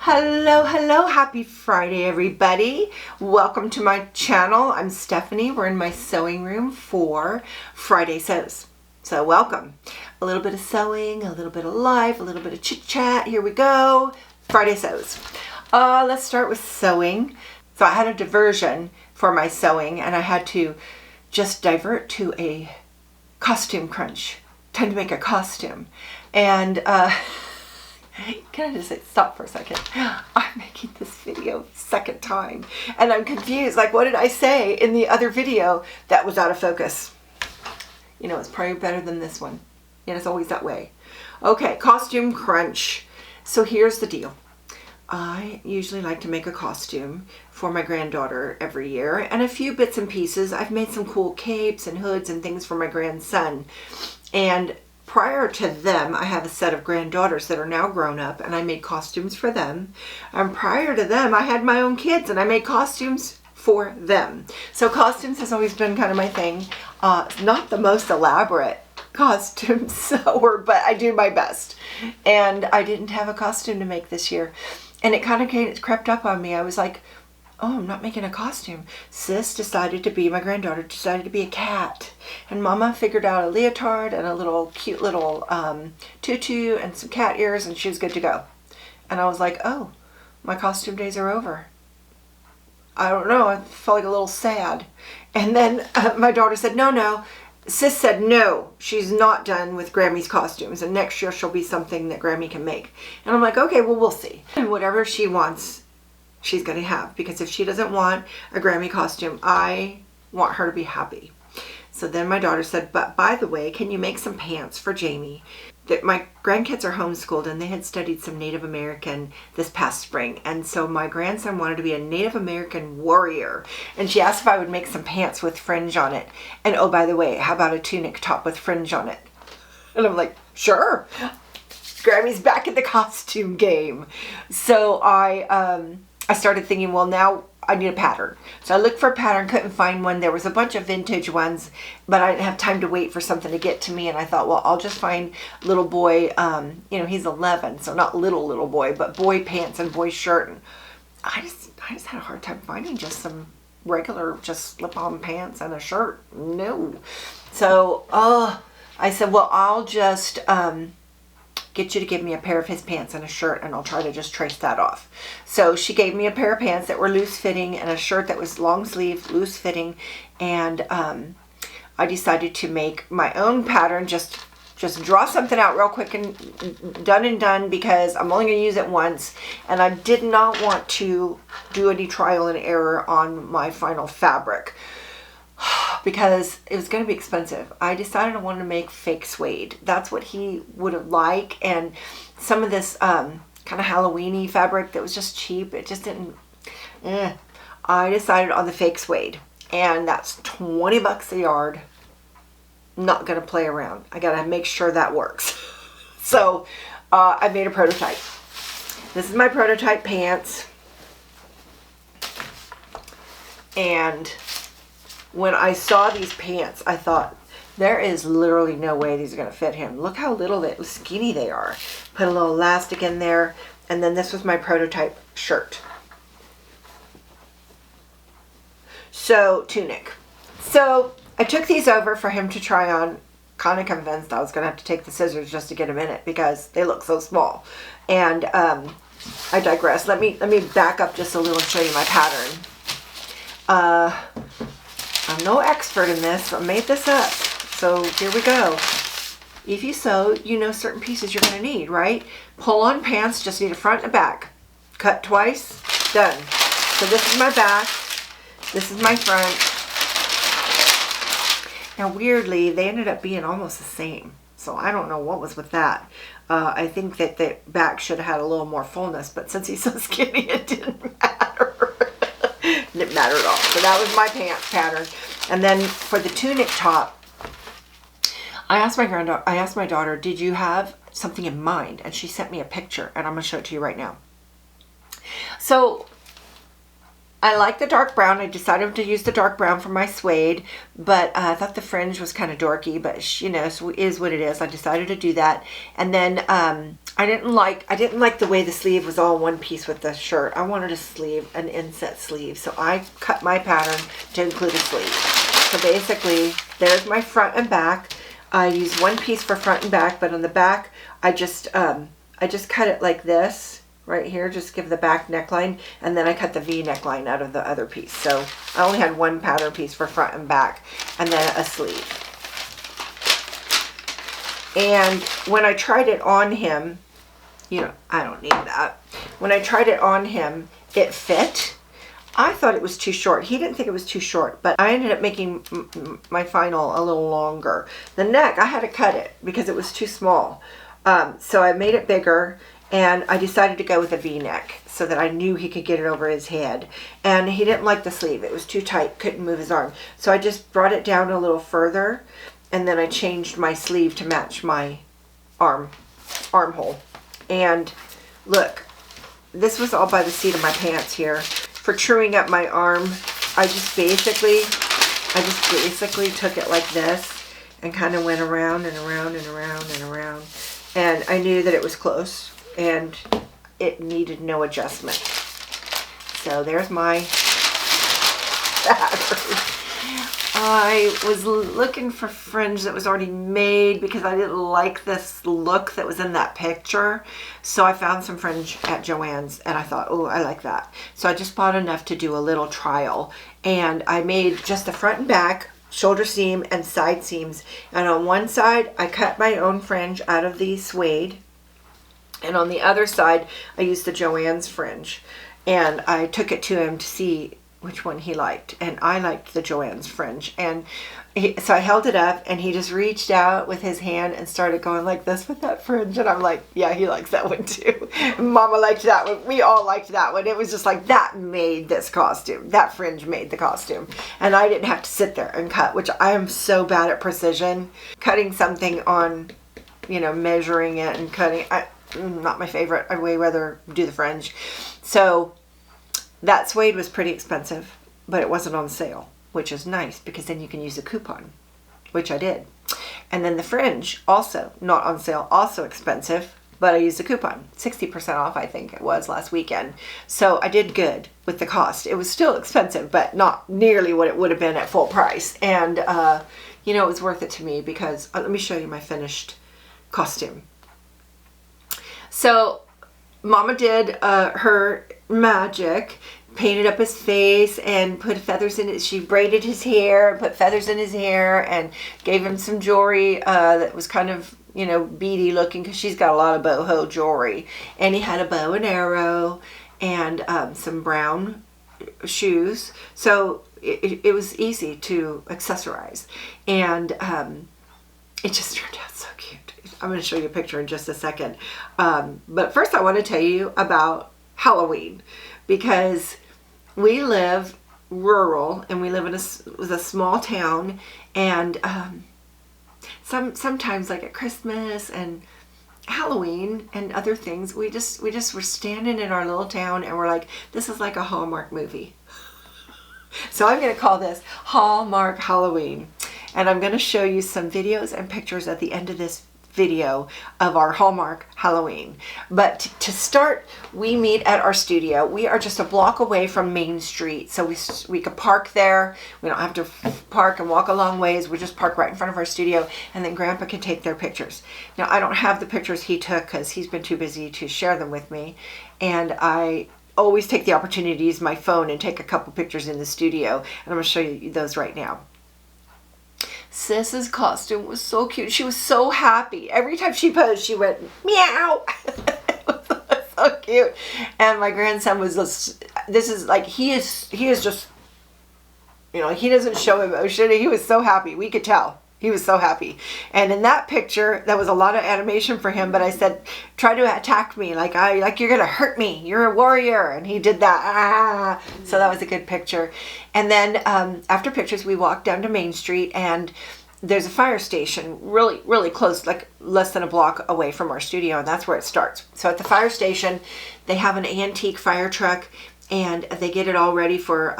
Hello, happy Friday everybody. Welcome to my channel. I'm Stephanie. We're in my sewing room for Friday Sews. So welcome. A little bit of sewing, a little bit of life, a little bit of chit chat. Here we go. Friday Sews. Let's start with sewing. So I had a diversion for my sewing and I had to just divert to a costume crunch. Time to make a costume. And can I just say, stop for a second? I'm making this video second time and I'm confused. Like, what did I say in the other video that was out of focus? You know, it's probably better than this one. And it's always that way. Okay, costume crunch. So here's the deal. I usually like to make a costume for my granddaughter every year and a few bits and pieces. I've made some cool capes and hoods and things for my grandson. And prior to them, I have a set of granddaughters that are now grown up and I made costumes for them. And prior to them, I had my own kids and I made costumes for them. So costumes has always been kind of my thing. Not the most elaborate costume sewer, but I do my best. And I didn't have a costume to make this year. And it kind of crept up on me. I was like, oh, I'm not making a costume. Sis decided to be, my granddaughter decided to be a cat. And Mama figured out a leotard and a little cute little tutu and some cat ears and she was good to go. And I was like, oh, my costume days are over. I don't know, I felt like a little sad. And then my daughter said, no. Sis said no, she's not done with Grammy's costumes and next year she'll be something that Grammy can make. And I'm like, okay, well, we'll see. And whatever she wants, she's going to have, because if she doesn't want a Grammy costume, I want her to be happy. So then my daughter said, but by the way, can you make some pants for Jamie? That my grandkids are homeschooled and they had studied some Native American this past spring. And so my grandson wanted to be a Native American warrior. And she asked if I would make some pants with fringe on it. And oh, by the way, how about a tunic top with fringe on it? And I'm like, sure. Grammy's back in the costume game. So I started thinking, well, now I need a pattern. So I looked for a pattern, couldn't find one. There was a bunch of vintage ones, but I didn't have time to wait for something to get to me. And I thought, well, I'll just find little boy, you know, he's 11, so not little boy, but boy pants and boy shirt. And I just had a hard time finding just some regular, just slip-on pants and a shirt. No. So, I said, well, I'll just get you to give me a pair of his pants and a shirt and I'll try to just trace that off. So she gave me a pair of pants that were loose fitting and a shirt that was long sleeve, loose fitting, and I decided to make my own pattern, just draw something out real quick and done because I'm only going to use it once and I did not want to do any trial and error on my final fabric because it was going to be expensive. I decided I wanted to make fake suede. That's what he would have liked, and some of this kind of Halloween-y fabric that was just cheap. It just didn't, I decided on the fake suede, and that's 20 bucks a yard. Not going to play around. I got to make sure that works. So I made a prototype. This is my prototype pants, and when I saw these pants, I thought, there is literally no way these are going to fit him. Look how skinny they are. Put a little elastic in there. And then this was my prototype shirt. So, tunic. So, I took these over for him to try on. Kind of convinced I was going to have to take the scissors just to get them in it because they look so small. And I digress. Let me back up just a little and show you my pattern. I'm no expert in this. I made this up. So here we go. If you sew, you know certain pieces you're going to need, right? Pull-on pants, just need a front and a back. Cut twice, done. So this is my back. This is my front. Now weirdly, they ended up being almost the same. So I don't know what was with that. I think that the back should have had a little more fullness, but since he's so skinny, it didn't matter. Didn't matter at all. So that was my pants pattern. And then for the tunic top, I asked my daughter, did you have something in mind? And she sent me a picture and I'm going to show it to you right now. So I like the dark brown. I decided to use the dark brown for my suede, but I thought the fringe was kind of dorky, but you know, so it is what it is. I decided to do that. And then I didn't like the way the sleeve was all one piece with the shirt. I wanted a sleeve, an inset sleeve. So I cut my pattern to include a sleeve. So basically, there's my front and back. I use one piece for front and back, but on the back, I just cut it like this. Right here, just give the back neckline, and then I cut the V neckline out of the other piece. So I only had one pattern piece for front and back, and then a sleeve. And when I tried it on him, you know, I don't need that. When I tried it on him, it fit. I thought it was too short. He didn't think it was too short, but I ended up making my final a little longer. The neck, I had to cut it because it was too small. So I made it bigger. And I decided to go with a V-neck so that I knew he could get it over his head. And he didn't like the sleeve. It was too tight, couldn't move his arm. So I just brought it down a little further, and then I changed my sleeve to match my armhole. And look, this was all by the seat of my pants here. For truing up my arm, I just basically took it like this and kind of went around and around and around and around. And I knew that it was close. And it needed no adjustment. So there's my pattern. I was looking for fringe that was already made because I didn't like this look that was in that picture. So I found some fringe at Joann's and I thought, oh, I like that. So I just bought enough to do a little trial. And I made just the front and back, shoulder seam and side seams. And on one side, I cut my own fringe out of the suede. And on the other side, I used the Joann's fringe. And I took it to him to see which one he liked. And I liked the Joann's fringe. And so I held it up, and he just reached out with his hand and started going like this with that fringe. And I'm like, yeah, he likes that one too. Mama liked that one. We all liked that one. It was just like, that made this costume. That fringe made the costume. And I didn't have to sit there and cut, which I am so bad at precision. Cutting something on, you know, measuring it and cutting... not my favorite. I'd way rather do the fringe. So that suede was pretty expensive, but it wasn't on sale, which is nice because then you can use a coupon, which I did. And then the fringe, also not on sale, also expensive, but I used a coupon, 60% off, I think it was last weekend. So I did good with the cost. It was still expensive, but not nearly what it would have been at full price. And, you know, it was worth it to me because, let me show you my finished costume. So Mama did her magic, painted up his face and put feathers in it. She braided his hair, put feathers in his hair, and gave him some jewelry that was kind of, you know, beady looking because she's got a lot of boho jewelry. And he had a bow and arrow and some brown shoes. So it was easy to accessorize. And it just turned out so cute. I'm going to show you a picture in just a second. But first I want to tell you about Halloween, because we live rural and we live in a small town, and sometimes like at Christmas and Halloween and other things, we just were standing in our little town and we're like, this is like a Hallmark movie. So I'm going to call this Hallmark Halloween, and I'm going to show you some videos and pictures at the end of this video of our Hallmark Halloween. But to start, we meet at our studio. We are just a block away from Main Street, so we could park there. We don't have to park and walk a long ways. We just park right in front of our studio, and then Grandpa can take their pictures. Now, I don't have the pictures he took because he's been too busy to share them with me, and I always take the opportunity to use my phone and take a couple pictures in the studio, and I'm going to show you those right now. Sis's costume was so cute. She was so happy. Every time she posed, she went, meow. It was so cute. And my grandson was just, this is like, he is just, you know, he doesn't show emotion. He was so happy. We could tell. He was so happy. And in that picture, that was a lot of animation for him, but I said, try to attack me. Like you're going to hurt me. You're a warrior. And he did that. Ah. So that was a good picture. And then after pictures, we walked down to Main Street, and there's a fire station really, really close, like less than a block away from our studio. And that's where it starts. So at the fire station, they have an antique fire truck, and they get it all ready for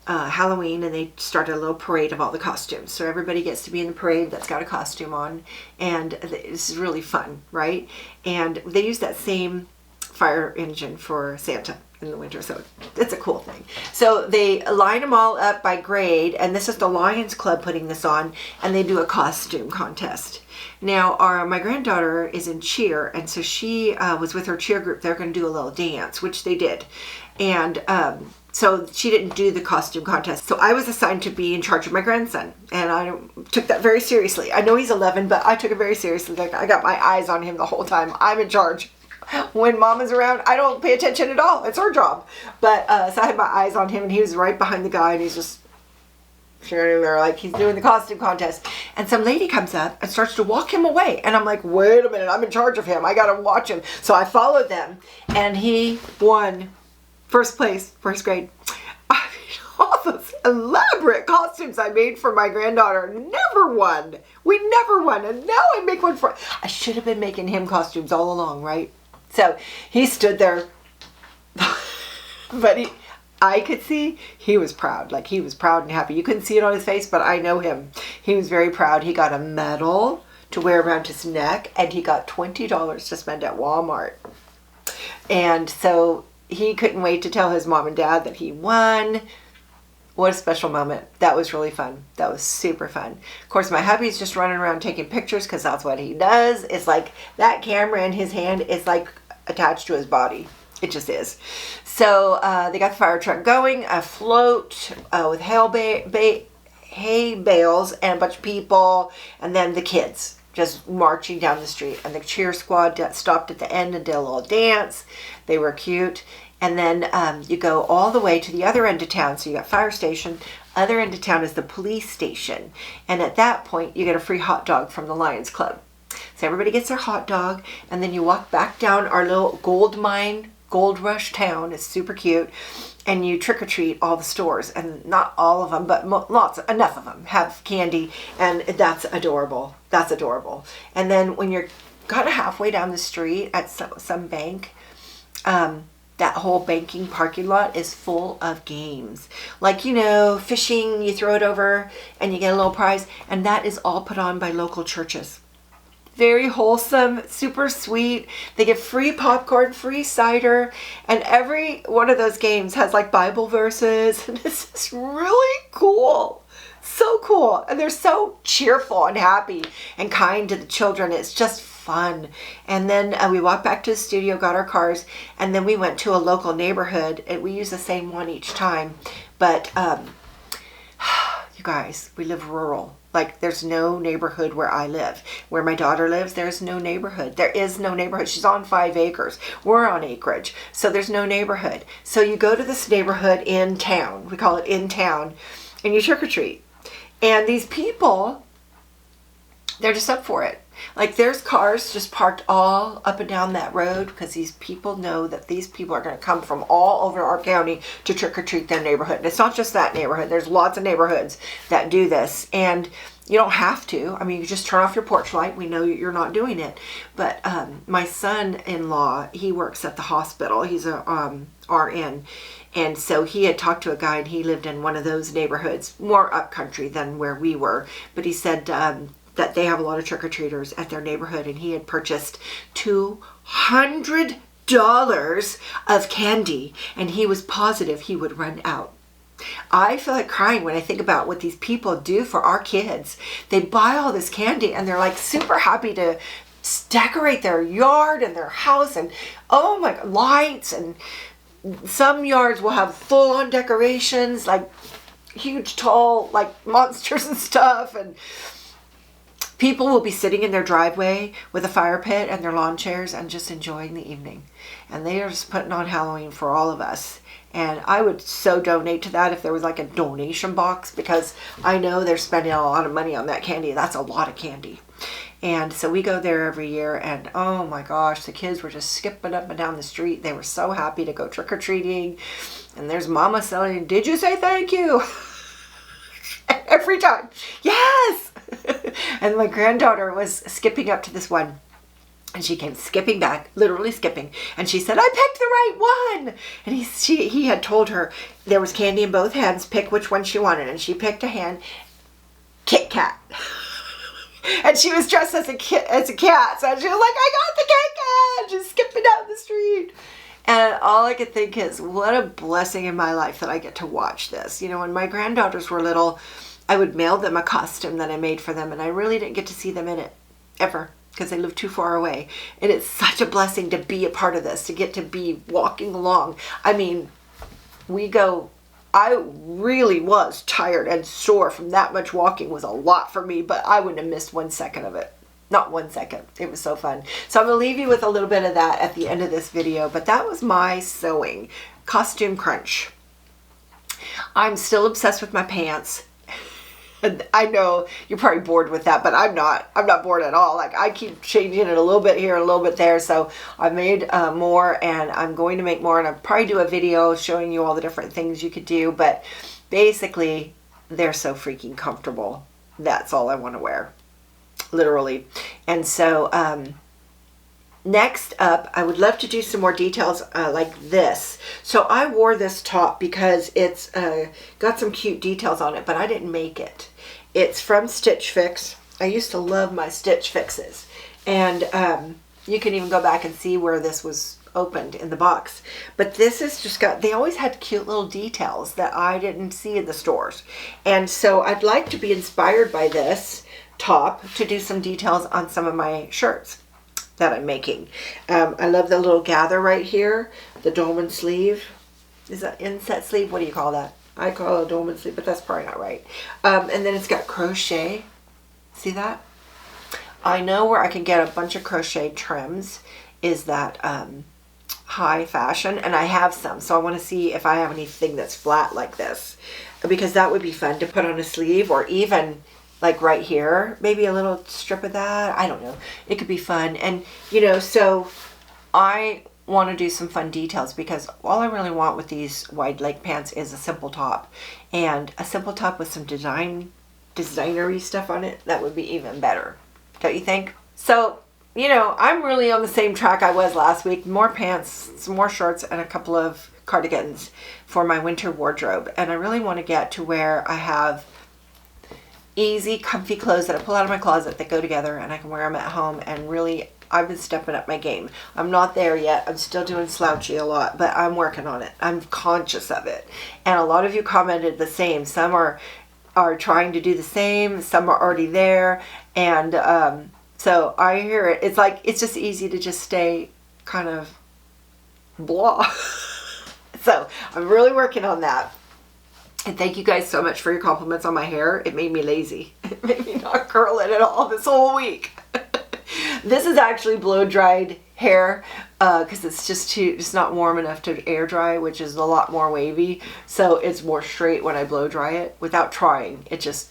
Halloween, and they started a little parade of all the costumes. So everybody gets to be in the parade that's got a costume on, and this is really fun, right? And they use that same fire engine for Santa in the winter, so it's a cool thing. So they line them all up by grade, and this is the Lions Club putting this on, and they do a costume contest. Now, my granddaughter is in cheer, and so she was with her cheer group. They're going to do a little dance, which they did. And so she didn't do the costume contest. So I was assigned to be in charge of my grandson, and I took that very seriously. I know he's 11, but I took it very seriously. Like, I got my eyes on him the whole time. I'm in charge. When Mama's around, I don't pay attention at all. It's her job. But so I had my eyes on him, and he was right behind the guy, and he's just standing there like he's doing the costume contest. And some lady comes up and starts to walk him away, and I'm like, wait a minute, I'm in charge of him. I gotta watch him. So I followed them, and he won first place, first grade. I mean, all those elaborate costumes I made for my granddaughter never won. We never won, and now I make one for. I should have been making him costumes all along, right? So he stood there, but I could see he was proud. Like, he was proud and happy. You couldn't see it on his face, but I know him. He was very proud. He got a medal to wear around his neck, and he got $20 to spend at Walmart. And so he couldn't wait to tell his mom and dad that he won. What a special moment. That was really fun. That was super fun. Of course, my hubby's just running around taking pictures because that's what he does. It's like that camera in his hand is like attached to his body. It just is. So they got the fire truck going, a float with hay bales and a bunch of people, and then the kids just marching down the street. And the cheer squad stopped at the end and did a little dance. They were cute. And then you go all the way to the other end of town. So you got fire station. Other end of town is the police station. And at that point, you get a free hot dog from the Lions Club. So everybody gets their hot dog, and then you walk back down our little gold mine, gold rush town. It's super cute. And you trick-or-treat all the stores, and not all of them, but enough of them have candy, and that's adorable. That's adorable. And then when you're kind of halfway down the street at some bank, that whole banking parking lot is full of games. Like, you know, fishing, you throw it over and you get a little prize, and that is all put on by local churches. Very wholesome, super sweet. They give free popcorn, free cider, and every one of those games has like Bible verses. And this is really cool. So cool. And they're so cheerful and happy and kind to the children. It's just fun. And then we walked back to the studio, got our cars, and then we went to a local neighborhood, and we use the same one each time. But you guys, we live rural. Like, there's no neighborhood where I live. Where my daughter lives, there's no neighborhood. There is no neighborhood. She's on 5 acres. We're on acreage. So there's no neighborhood. So you go to this neighborhood in town. We call it in town. And you trick-or-treat. And these people, they're just up for it. Like, there's cars just parked all up and down that road because these people know that these people are going to come from all over our county to trick-or-treat their neighborhood. And it's not just that neighborhood. There's lots of neighborhoods that do this. And you don't have to. I mean, you just turn off your porch light. We know you're not doing it. But my son-in-law, he works at the hospital. He's a RN. And so he had talked to a guy, and he lived in one of those neighborhoods, more upcountry than where we were. But he said that they have a lot of trick-or-treaters at their neighborhood, and he had purchased $200 of candy, and he was positive he would run out. I feel like crying when I think about what these people do for our kids. They buy all this candy, and they're like super happy to decorate their yard and their house, and oh my God, lights, and some yards will have full-on decorations, like huge, tall, like monsters and stuff, and people will be sitting in their driveway with a fire pit and their lawn chairs and just enjoying the evening. And they are just putting on Halloween for all of us. And I would so donate to that if there was like a donation box, because I know they're spending a lot of money on that candy. That's a lot of candy. And so we go there every year, and oh my gosh, the kids were just skipping up and down the street. They were so happy to go trick-or-treating. And there's Mama selling, "Did you say thank you?" Every time. Yes! And my granddaughter was skipping up to this one And she came skipping back, literally skipping. And she said, I picked the right one. And he had told her there was candy in both hands, pick which one she wanted. And she picked a hand, Kit Kat. And she was dressed as a cat. So she was like, I got the Kit Kat. Just skipping down the street. And all I could think is, what a blessing in my life that I get to watch this. You know, when my granddaughters were little, I would mail them a costume that I made for them. And I really didn't get to see them in it, ever. Because they live too far away. And it's such a blessing to be a part of this, to get to be walking along. I mean, I really was tired and sore from that much walking. Was a lot for me, but I wouldn't have missed 1 second of it. Not 1 second. It was so fun. So I'm going to leave you with a little bit of that at the end of this video, but that was my sewing costume crunch. I'm still obsessed with my pants. I know you're probably bored with that, but I'm not. I'm not bored at all. Like, I keep changing it a little bit here, a little bit there. So I've made more, and I'm going to make more, and I'll probably do a video showing you all the different things you could do. But basically, they're so freaking comfortable. That's all I want to wear, literally. And so next up, I would love to do some more details like this. So I wore this top because it's got some cute details on it, but I didn't make it. It's from Stitch Fix. I used to love my Stitch Fixes. And you can even go back and see where this was opened in the box. But this is just got, they always had cute little details that I didn't see in the stores. And so I'd like to be inspired by this top to do some details on some of my shirts that I'm making. I love the little gather right here, the dolman sleeve. Is that inset sleeve? What do you call that? I call it a dolman sleeve, but that's probably not right. And then it's got crochet. See that? I know where I can get a bunch of crochet trims is that high fashion, and I have some, so I want to see if I have anything that's flat like this, because that would be fun to put on a sleeve, or even like right here, maybe a little strip of that. I don't know. It could be fun. And, you know, so I want to do some fun details, because all I really want with these wide leg pants is a simple top, and a simple top with some designery stuff on it. That would be even better, don't you think? So, you know, I'm really on the same track I was last week. More pants, some more shorts, and a couple of cardigans for my winter wardrobe. And I really want to get to where I have easy, comfy clothes that I pull out of my closet that go together, and I can wear them at home. And really, I've been stepping up my game. I'm not there yet. I'm still doing slouchy a lot, but I'm working on it. I'm conscious of it. And a lot of you commented the same. Some are trying to do the same. Some are already there. And so I hear it. It's like, it's just easy to just stay kind of blah. So I'm really working on that. And thank you guys so much for your compliments on my hair. It made me lazy. It made me not curl it at all this whole week. This is actually blow dried hair because it's not warm enough to air dry, which is a lot more wavy. So it's more straight when I blow dry it without trying. It just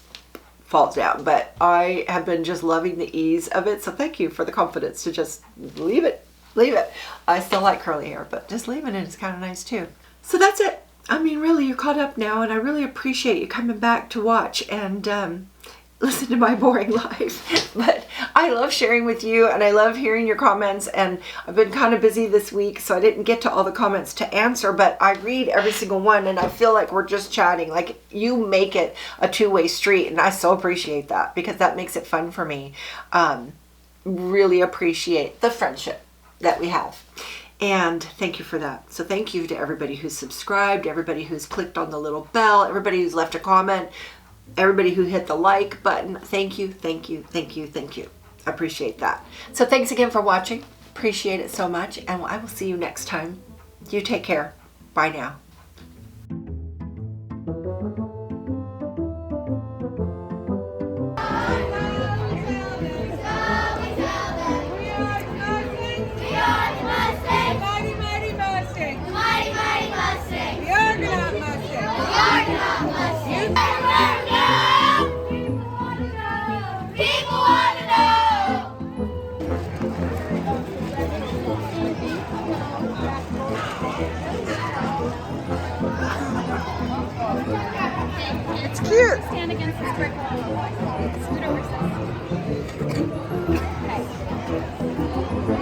falls down. But I have been just loving the ease of it. So thank you for the confidence to just leave it. Leave it. I still like curly hair, but just leaving it is kind of nice too. So that's it. I mean, really, you're caught up now, and I really appreciate you coming back to watch and listen to my boring life. But I love sharing with you, and I love hearing your comments, and I've been kind of busy this week, so I didn't get to all the comments to answer, but I read every single one, and I feel like we're just chatting. Like, you make it a two-way street, and I so appreciate that, because that makes it fun for me. Really appreciate the friendship that we have. And thank you for that. So thank you to everybody who's subscribed, everybody who's clicked on the little bell, everybody who's left a comment, everybody who hit the like button. Thank you, thank you, thank you, thank you. I appreciate that. So thanks again for watching. Appreciate it so much. And I will see you next time. You take care. Bye now. It's cute. Stand against this brick wall. Scoot over. Okay.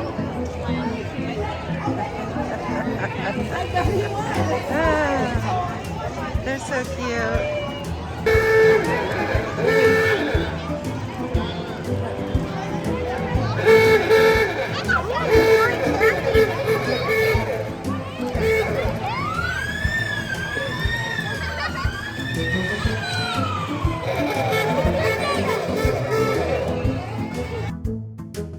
Ah, they're so cute.